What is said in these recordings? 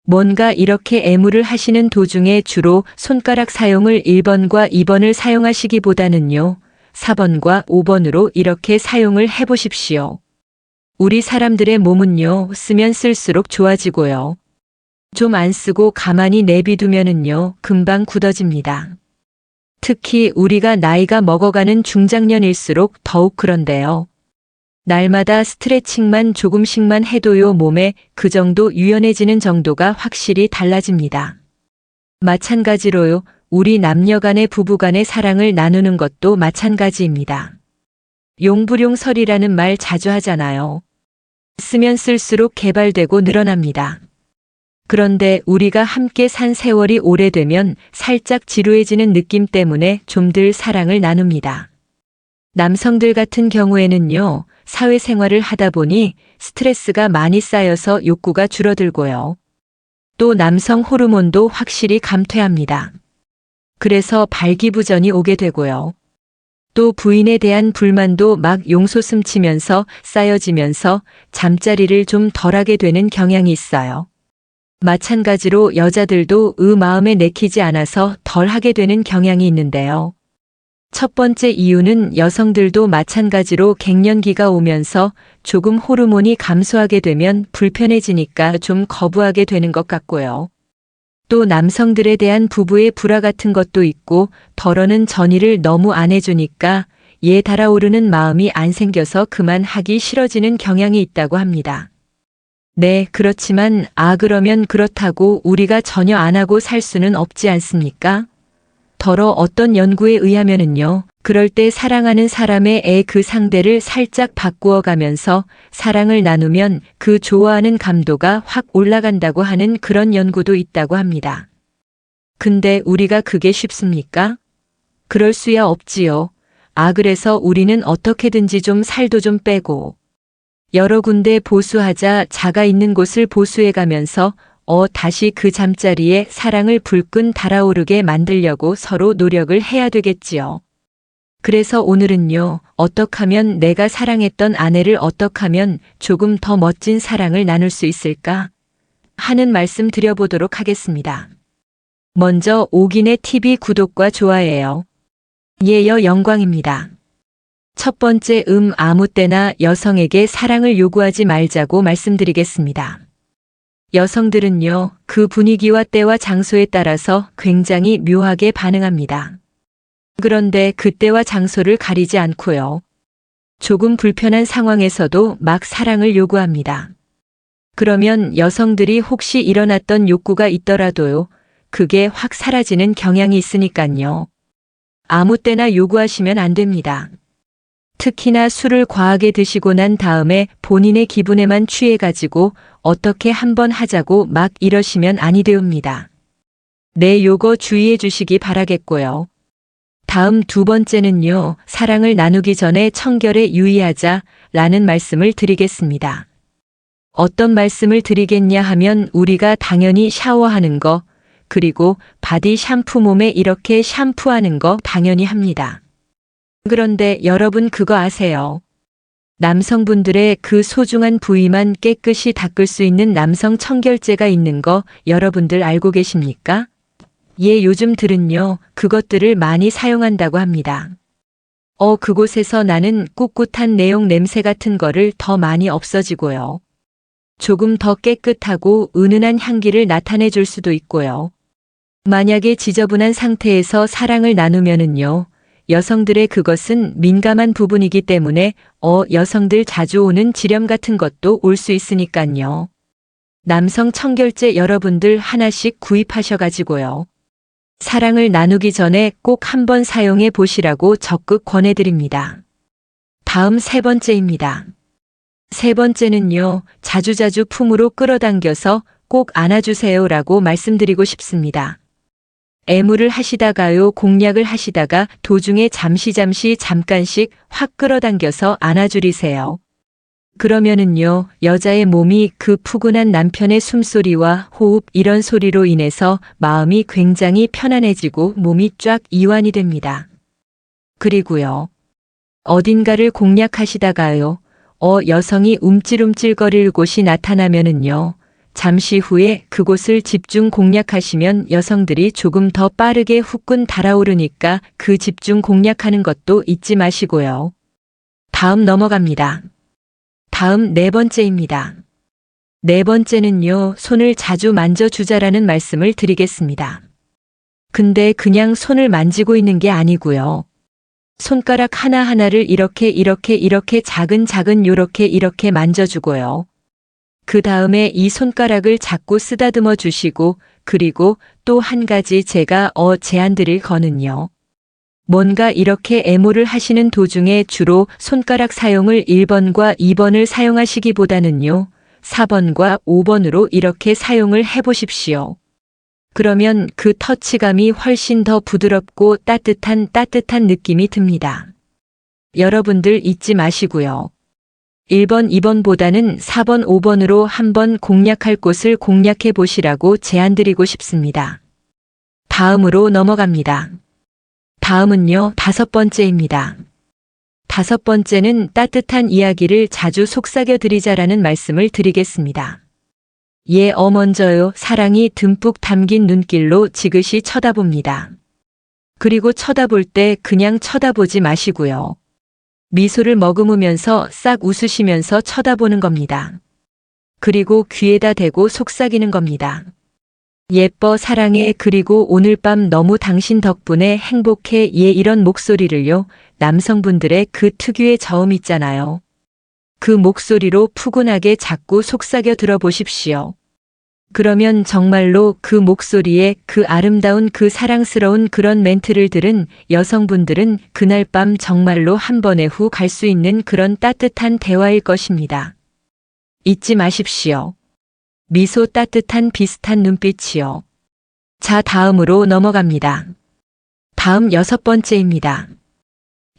뭔가 이렇게 애무를 하시는 도중에 주로 손가락 사용을 1번과 2번을 사용하시기보다는요, 4번과 5번으로 이렇게 사용을 해보십시오. 우리 사람들의 몸은요, 쓰면 쓸수록 좋아지고요. 좀 안 쓰고 가만히 내비두면은요, 금방 굳어집니다. 특히 우리가 나이가 먹어가는 중장년일수록 더욱 그런데요. 날마다 스트레칭만 조금씩만 해도요, 몸에 그 정도 유연해지는 정도가 확실히 달라집니다. 마찬가지로요, 우리 남녀 간의 부부 간의 사랑을 나누는 것도 마찬가지입니다. 용불용설이라는 말 자주 하잖아요. 쓰면 쓸수록 개발되고 늘어납니다. 그런데 우리가 함께 산 세월이 오래되면 살짝 지루해지는 느낌 때문에 좀 덜 사랑을 나눕니다. 남성들 같은 경우에는요, 사회생활을 하다 보니 스트레스가 많이 쌓여서 욕구가 줄어들고요. 또 남성 호르몬도 확실히 감퇴합니다. 그래서 발기부전이 오게 되고요. 또 부인에 대한 불만도 막 용솟음 치면서 쌓여지면서 잠자리를 좀 덜하게 되는 경향이 있어요. 마찬가지로 여자들도 마음에 내키지 않아서 덜 하게 되는 경향이 있는데요. 첫 번째 이유는 여성들도 마찬가지로 갱년기가 오면서 조금 호르몬이 감소하게 되면 불편해지니까 좀 거부하게 되는 것 같고요. 또 남성들에 대한 부부의 불화 같은 것도 있고 덜어는 전의를 너무 안 해주니까 얘 달아오르는 마음이 안 생겨서 그만하기 싫어지는 경향이 있다고 합니다. 네, 그렇지만 그러면 그렇다고 우리가 전혀 안 하고 살 수는 없지 않습니까? 더러 어떤 연구에 의하면은요, 그럴 때 사랑하는 사람의 그 상대를 살짝 바꾸어 가면서 사랑을 나누면 그 좋아하는 감도가 확 올라간다고 하는 그런 연구도 있다고 합니다. 근데 우리가 그게 쉽습니까? 그럴 수야 없지요. 그래서 우리는 어떻게든지 좀 살도 좀 빼고 여러 군데 보수하자 자가 있는 곳을 보수해 가면서 다시 그 잠자리에 사랑을 불끈 달아오르게 만들려고 서로 노력을 해야 되겠지요. 그래서 오늘은요, 어떻게 하면 내가 사랑했던 아내를 어떻게 하면 조금 더 멋진 사랑을 나눌 수 있을까? 하는 말씀 드려보도록 하겠습니다. 먼저 오긴의 TV 구독과 좋아요예요. 예여 영광입니다. 첫 번째 아무 때나 여성에게 사랑을 요구하지 말자고 말씀드리겠습니다. 여성들은요, 그 분위기와 때와 장소에 따라서 굉장히 묘하게 반응합니다. 그런데 그때와 장소를 가리지 않고요. 조금 불편한 상황에서도 막 사랑을 요구합니다. 그러면 여성들이 혹시 일어났던 욕구가 있더라도요, 그게 확 사라지는 경향이 있으니깐요. 아무 때나 요구하시면 안 됩니다. 특히나 술을 과하게 드시고 난 다음에 본인의 기분에만 취해가지고 어떻게 한번 하자고 막 이러시면 아니 되옵니다. 네, 요거 주의해 주시기 바라겠고요. 다음 두 번째는요, 사랑을 나누기 전에 청결에 유의하자 라는 말씀을 드리겠습니다. 어떤 말씀을 드리겠냐 하면 우리가 당연히 샤워하는 거, 그리고 바디 샴푸 몸에 이렇게 샴푸하는 거 당연히 합니다. 그런데 여러분 그거 아세요? 남성분들의 그 소중한 부위만 깨끗이 닦을 수 있는 남성 청결제가 있는 거 여러분들 알고 계십니까? 예, 요즘들은요, 그것들을 많이 사용한다고 합니다. 그곳에서 나는 꿋꿋한 내용 냄새 같은 거를 더 많이 없어지고요. 조금 더 깨끗하고 은은한 향기를 나타내 줄 수도 있고요. 만약에 지저분한 상태에서 사랑을 나누면은요, 여성들의 그것은 민감한 부분이기 때문에 여성들 자주 오는 지렴 같은 것도 올 수 있으니깐요. 남성 청결제 여러분들 하나씩 구입하셔가지고요. 사랑을 나누기 전에 꼭 한번 사용해 보시라고 적극 권해드립니다. 다음 세 번째입니다. 세 번째는요, 자주자주 품으로 끌어당겨서 꼭 안아주세요라고 말씀드리고 싶습니다. 애무를 하시다가요, 공략을 하시다가 도중에 잠깐씩 확 끌어당겨서 안아주리세요. 그러면은요, 여자의 몸이 그 푸근한 남편의 숨소리와 호흡 이런 소리로 인해서 마음이 굉장히 편안해지고 몸이 쫙 이완이 됩니다. 그리고요, 어딘가를 공략하시다가요, 여성이 움찔움찔거릴 곳이 나타나면은요, 잠시 후에 그곳을 집중 공략하시면 여성들이 조금 더 빠르게 후끈 달아오르니까 그 집중 공략하는 것도 잊지 마시고요. 다음 넘어갑니다. 다음 네 번째입니다. 네 번째는요, 손을 자주 만져주자라는 말씀을 드리겠습니다. 근데 그냥 손을 만지고 있는 게 아니고요. 손가락 하나하나를 이렇게 작은 요렇게 만져주고요. 그 다음에 이 손가락을 자꾸 쓰다듬어 주시고, 그리고 또 한 가지 제가 제안 드릴 거는요. 뭔가 이렇게 애모를 하시는 도중에 주로 손가락 사용을 1번과 2번을 사용하시기보다는요, 4번과 5번으로 이렇게 사용을 해보십시오. 그러면 그 터치감이 훨씬 더 부드럽고 따뜻한 느낌이 듭니다. 여러분들 잊지 마시고요. 1번, 2번보다는 4번, 5번으로 한번 공략할 곳을 공략해 보시라고 제안드리고 싶습니다. 다음으로 넘어갑니다. 다음은요, 다섯 번째입니다. 다섯 번째는 따뜻한 이야기를 자주 속삭여 드리자라는 말씀을 드리겠습니다. 먼저요, 사랑이 듬뿍 담긴 눈길로 지그시 쳐다봅니다. 그리고 쳐다볼 때 그냥 쳐다보지 마시고요. 미소를 머금으면서 싹 웃으시면서 쳐다보는 겁니다. 그리고 귀에다 대고 속삭이는 겁니다. 예뻐, 사랑해, 그리고 오늘 밤 너무 당신 덕분에 행복해, 이런 목소리를요, 남성분들의 그 특유의 저음 있잖아요. 그 목소리로 푸근하게 자꾸 속삭여 들어보십시오. 그러면 정말로 그 목소리에 그 아름다운 그 사랑스러운 그런 멘트를 들은 여성분들은 그날 밤 정말로 한 번에 후 갈 수 있는 그런 따뜻한 대화일 것입니다. 잊지 마십시오. 미소, 따뜻한 비슷한 눈빛이요. 자, 다음으로 넘어갑니다. 다음 여섯 번째입니다.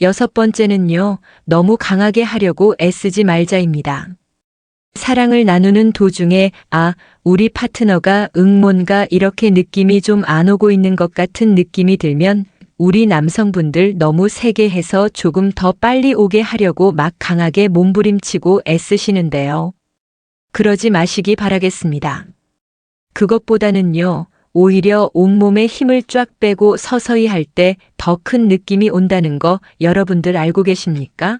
여섯 번째는요, 너무 강하게 하려고 애쓰지 말자입니다. 사랑을 나누는 도중에 우리 파트너가 뭔가 이렇게 느낌이 좀 안 오고 있는 것 같은 느낌이 들면 우리 남성분들 너무 세게 해서 조금 더 빨리 오게 하려고 막 강하게 몸부림치고 애쓰시는데요. 그러지 마시기 바라겠습니다. 그것보다는요, 오히려 온몸에 힘을 쫙 빼고 서서히 할 때 더 큰 느낌이 온다는 거 여러분들 알고 계십니까?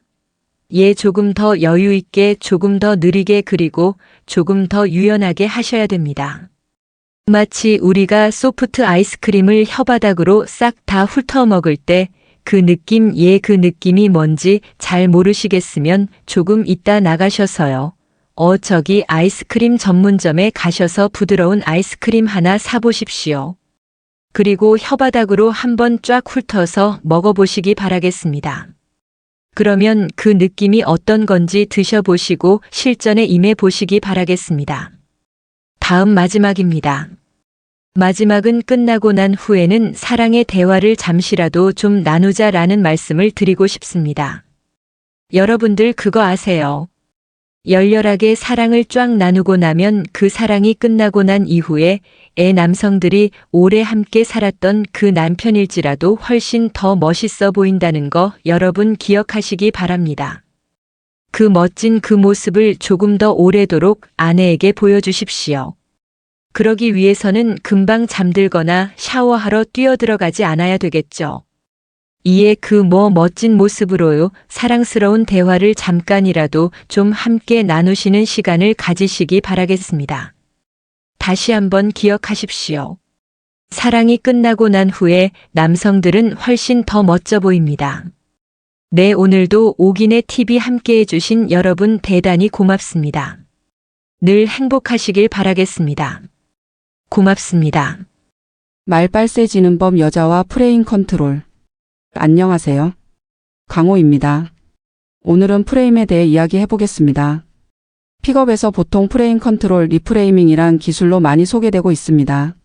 조금 더 여유 있게, 조금 더 느리게, 그리고 조금 더 유연하게 하셔야 됩니다. 마치 우리가 소프트 아이스크림을 혓바닥으로 싹 다 훑어 먹을 때 그 느낌, 그 느낌이 뭔지 잘 모르시겠으면 조금 이따 나가셔서요. 저기 아이스크림 전문점에 가셔서 부드러운 아이스크림 하나 사보십시오. 그리고 혓바닥으로 한번 쫙 훑어서 먹어보시기 바라겠습니다. 그러면 그 느낌이 어떤 건지 드셔보시고 실전에 임해 보시기 바라겠습니다. 다음 마지막입니다. 마지막은 끝나고 난 후에는 사랑의 대화를 잠시라도 좀 나누자라는 말씀을 드리고 싶습니다. 여러분들 그거 아세요? 열렬하게 사랑을 쫙 나누고 나면 그 사랑이 끝나고 난 이후에 남성들이 오래 함께 살았던 그 남편일지라도 훨씬 더 멋있어 보인다는 거 여러분 기억하시기 바랍니다. 그 멋진 그 모습을 조금 더 오래도록 아내에게 보여주십시오. 그러기 위해서는 금방 잠들거나 샤워하러 뛰어들어가지 않아야 되겠죠. 이에 그 멋진 모습으로요, 사랑스러운 대화를 잠깐이라도 좀 함께 나누시는 시간을 가지시기 바라겠습니다. 다시 한번 기억하십시오. 사랑이 끝나고 난 후에 남성들은 훨씬 더 멋져 보입니다. 네, 오늘도 오긴의 TV 함께 해주신 여러분 대단히 고맙습니다. 늘 행복하시길 바라겠습니다. 고맙습니다. 말빨세지는 법 여자와 프레임 컨트롤. 안녕하세요. 강호입니다. 오늘은 프레임에 대해 이야기해 보겠습니다. 픽업에서 보통 프레임 컨트롤, 리프레이밍이란 기술로 많이 소개되고 있습니다.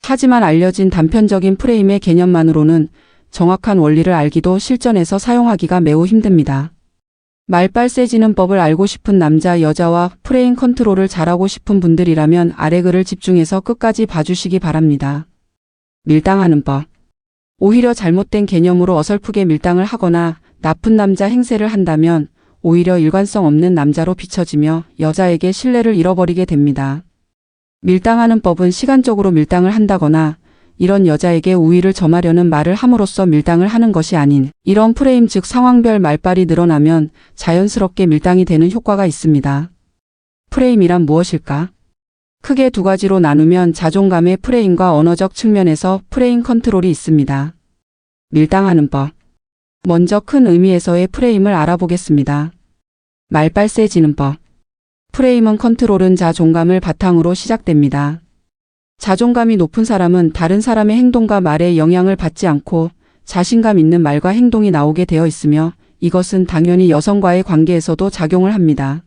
하지만 알려진 단편적인 프레임의 개념만으로는 정확한 원리를 알기도 실전에서 사용하기가 매우 힘듭니다. 말빨세지는 법을 알고 싶은 남자, 여자와 프레임 컨트롤을 잘하고 싶은 분들이라면 아래 글을 집중해서 끝까지 봐주시기 바랍니다. 밀당하는 법. 오히려 잘못된 개념으로 어설프게 밀당을 하거나 나쁜 남자 행세를 한다면 오히려 일관성 없는 남자로 비춰지며 여자에게 신뢰를 잃어버리게 됩니다. 밀당하는 법은 시간적으로 밀당을 한다거나 이런 여자에게 우위를 점하려는 말을 함으로써 밀당을 하는 것이 아닌 이런 프레임 즉 상황별 말발이 늘어나면 자연스럽게 밀당이 되는 효과가 있습니다. 프레임이란 무엇일까? 크게 두 가지로 나누면 자존감의 프레임과 언어적 측면에서 프레임 컨트롤이 있습니다. 밀당하는 법. 먼저 큰 의미에서의 프레임을 알아보겠습니다. 말빨 세지는 법. 프레임은 컨트롤은 자존감을 바탕으로 시작됩니다. 자존감이 높은 사람은 다른 사람의 행동과 말에 영향을 받지 않고 자신감 있는 말과 행동이 나오게 되어 있으며 이것은 당연히 여성과의 관계에서도 작용을 합니다.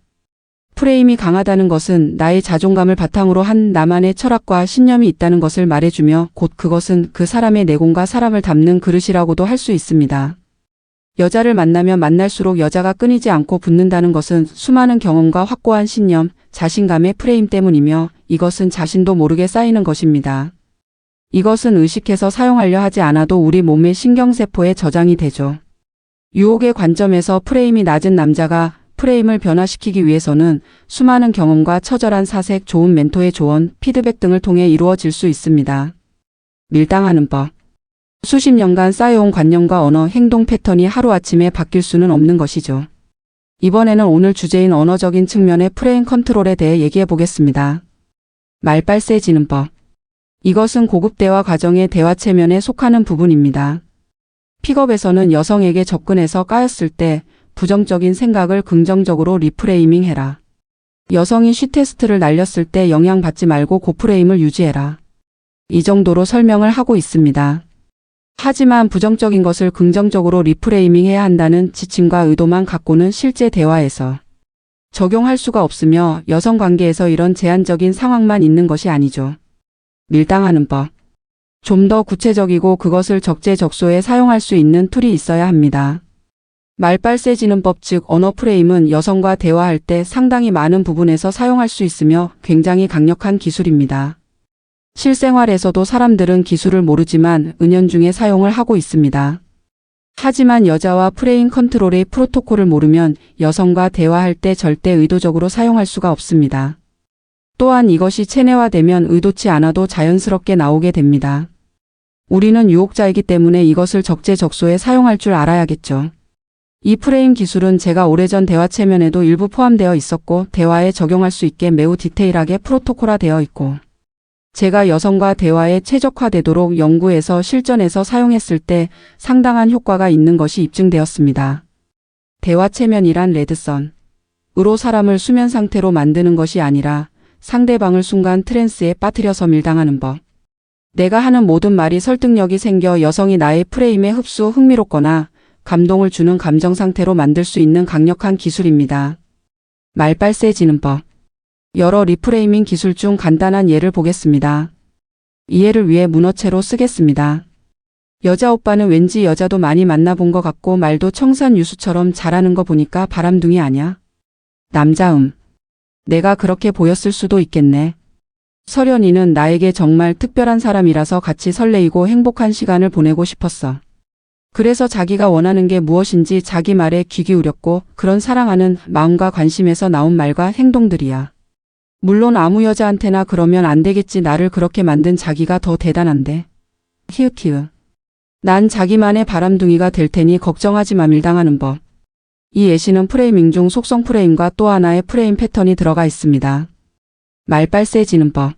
프레임이 강하다는 것은 나의 자존감을 바탕으로 한 나만의 철학과 신념이 있다는 것을 말해주며 곧 그것은 그 사람의 내공과 사람을 담는 그릇이라고도 할 수 있습니다. 여자를 만나면 만날수록 여자가 끊이지 않고 붙는다는 것은 수많은 경험과 확고한 신념, 자신감의 프레임 때문이며 이것은 자신도 모르게 쌓이는 것입니다. 이것은 의식해서 사용하려 하지 않아도 우리 몸의 신경세포에 저장이 되죠. 유혹의 관점에서 프레임이 낮은 남자가 프레임을 변화시키기 위해서는 수많은 경험과 처절한 사색, 좋은 멘토의 조언, 피드백 등을 통해 이루어질 수 있습니다. 밀당하는 법. 수십 년간 쌓여온 관념과 언어, 행동 패턴이 하루아침에 바뀔 수는 없는 것이죠. 이번에는 오늘 주제인 언어적인 측면의 프레임 컨트롤에 대해 얘기해 보겠습니다. 말빨 세지는 법. 이것은 고급 대화 과정의 대화 체면에 속하는 부분입니다. 픽업에서는 여성에게 접근해서 까였을 때 부정적인 생각을 긍정적으로 리프레이밍 해라. 여성이 쉬테스트를 날렸을 때 영향받지 말고 고프레임을 유지해라. 이 정도로 설명을 하고 있습니다. 하지만 부정적인 것을 긍정적으로 리프레이밍 해야 한다는 지침과 의도만 갖고는 실제 대화에서 적용할 수가 없으며 여성 관계에서 이런 제한적인 상황만 있는 것이 아니죠. 밀당하는 법. 좀 더 구체적이고 그것을 적재적소에 사용할 수 있는 툴이 있어야 합니다. 말빨 세지는 법 즉 언어 프레임은 여성과 대화할 때 상당히 많은 부분에서 사용할 수 있으며 굉장히 강력한 기술입니다. 실생활에서도 사람들은 기술을 모르지만 은연중에 사용을 하고 있습니다. 하지만 여자와 프레임 컨트롤의 프로토콜을 모르면 여성과 대화할 때 절대 의도적으로 사용할 수가 없습니다. 또한 이것이 체내화되면 의도치 않아도 자연스럽게 나오게 됩니다. 우리는 유혹자이기 때문에 이것을 적재적소에 사용할 줄 알아야겠죠. 이 프레임 기술은 제가 오래전 대화 체면에도 일부 포함되어 있었고 대화에 적용할 수 있게 매우 디테일하게 프로토콜화되어 있고 제가 여성과 대화에 최적화되도록 연구해서 실전에서 사용했을 때 상당한 효과가 있는 것이 입증되었습니다. 대화 체면이란 레드선으로 사람을 수면 상태로 만드는 것이 아니라 상대방을 순간 트랜스에 빠뜨려서 밀당하는 법. 내가 하는 모든 말이 설득력이 생겨 여성이 나의 프레임에 흡수 흥미롭거나 감동을 주는 감정 상태로 만들 수 있는 강력한 기술입니다. 말빨 세지는 법. 여러 리프레이밍 기술 중 간단한 예를 보겠습니다. 이해를 위해 문어체로 쓰겠습니다. 여자 오빠는 왠지 여자도 많이 만나본 것 같고 말도 청산유수처럼 잘하는 거 보니까 바람둥이 아냐? 남자 내가 그렇게 보였을 수도 있겠네. 설현이는 나에게 정말 특별한 사람이라서 같이 설레이고 행복한 시간을 보내고 싶었어. 그래서 자기가 원하는 게 무엇인지 자기 말에 귀 기울였고 그런 사랑하는 마음과 관심에서 나온 말과 행동들이야. 물론 아무 여자한테나 그러면 안 되겠지. 나를 그렇게 만든 자기가 더 대단한데. 히읗히읗. 난 자기만의 바람둥이가 될 테니 걱정하지 마. 밀당하는 법. 이 예시는 프레이밍 중 속성 프레임과 또 하나의 프레임 패턴이 들어가 있습니다. 말빨 세지는 법.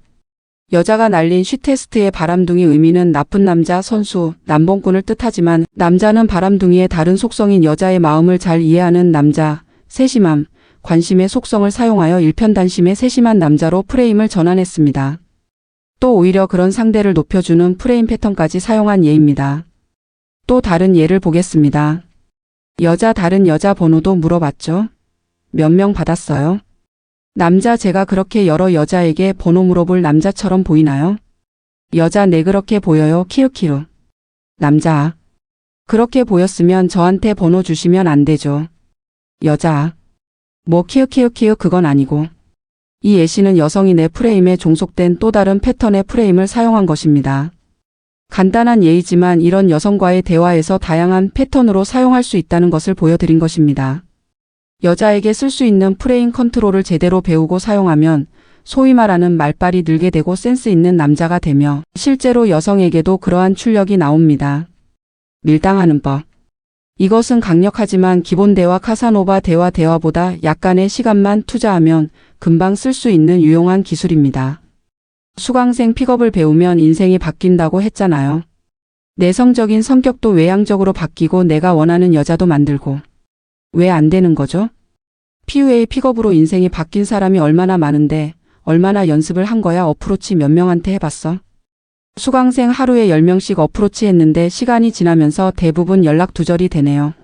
여자가 날린 쉬테스트의 바람둥이 의미는 나쁜 남자, 선수, 남봉꾼을 뜻하지만 남자는 바람둥이의 다른 속성인 여자의 마음을 잘 이해하는 남자, 세심함, 관심의 속성을 사용하여 일편단심의 세심한 남자로 프레임을 전환했습니다. 또 오히려 그런 상대를 높여주는 프레임 패턴까지 사용한 예입니다. 또 다른 예를 보겠습니다. 다른 여자 번호도 물어봤죠? 몇 명 받았어요? 남자 제가 그렇게 여러 여자에게 번호 물어볼 남자처럼 보이나요? 여자 네 그렇게 보여요. 키읔키읔. 남자 그렇게 보였으면 저한테 번호 주시면 안 되죠. 여자 뭐 키읔키읔키읔 그건 아니고. 이 예시는 여성이 내 프레임에 종속된 또 다른 패턴의 프레임을 사용한 것입니다. 간단한 예이지만 이런 여성과의 대화에서 다양한 패턴으로 사용할 수 있다는 것을 보여드린 것입니다. 여자에게 쓸 수 있는 프레임 컨트롤을 제대로 배우고 사용하면 소위 말하는 말빨이 늘게 되고 센스 있는 남자가 되며 실제로 여성에게도 그러한 출력이 나옵니다. 밀당하는 법. 이것은 강력하지만 기본 대화 카사노바 대화보다 약간의 시간만 투자하면 금방 쓸 수 있는 유용한 기술입니다. 수강생 픽업을 배우면 인생이 바뀐다고 했잖아요. 내성적인 성격도 외향적으로 바뀌고 내가 원하는 여자도 만들고. 왜 안 되는 거죠? PUA 픽업으로 인생이 바뀐 사람이 얼마나 많은데 얼마나 연습을 한 거야. 어프로치 몇 명한테 해봤어? 수강생 하루에 10명씩 어프로치 했는데 시간이 지나면서 대부분 연락 두절이 되네요.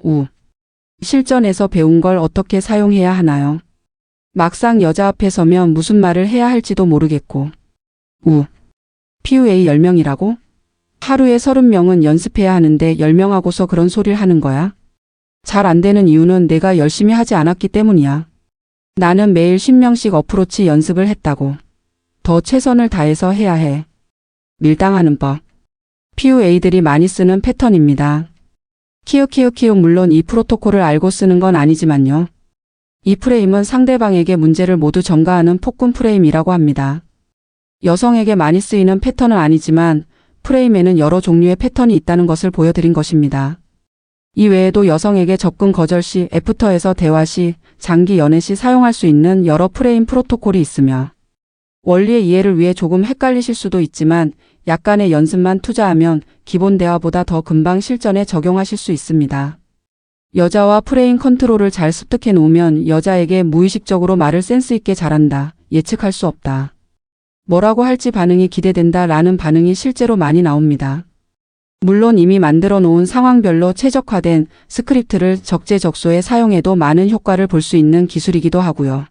실전에서 배운 걸 어떻게 사용해야 하나요? 막상 여자 앞에 서면 무슨 말을 해야 할지도 모르겠고. PUA 10명이라고? 하루에 30명은 연습해야 하는데 10명하고서 그런 소리를 하는 거야? 잘 안 되는 이유는 내가 열심히 하지 않았기 때문이야. 나는 매일 10명씩 어프로치 연습을 했다고. 더 최선을 다해서 해야 해. 밀당하는 법. PUA들이 많이 쓰는 패턴입니다. 물론 이 프로토콜을 알고 쓰는 건 아니지만요. 이 프레임은 상대방에게 문제를 모두 전가하는 폭군 프레임이라고 합니다. 여성에게 많이 쓰이는 패턴은 아니지만 프레임에는 여러 종류의 패턴이 있다는 것을 보여드린 것입니다. 이 외에도 여성에게 접근 거절 시, 애프터에서 대화 시, 장기 연애 시 사용할 수 있는 여러 프레임 프로토콜이 있으며 원리의 이해를 위해 조금 헷갈리실 수도 있지만 약간의 연습만 투자하면 기본 대화보다 더 금방 실전에 적용하실 수 있습니다. 여자와 프레임 컨트롤을 잘 습득해 놓으면 여자에게 무의식적으로 말을 센스 있게 잘한다, 예측할 수 없다, 뭐라고 할지 반응이 기대된다 라는 반응이 실제로 많이 나옵니다. 물론 이미 만들어 놓은 상황별로 최적화된 스크립트를 적재적소에 사용해도 많은 효과를 볼 수 있는 기술이기도 하고요.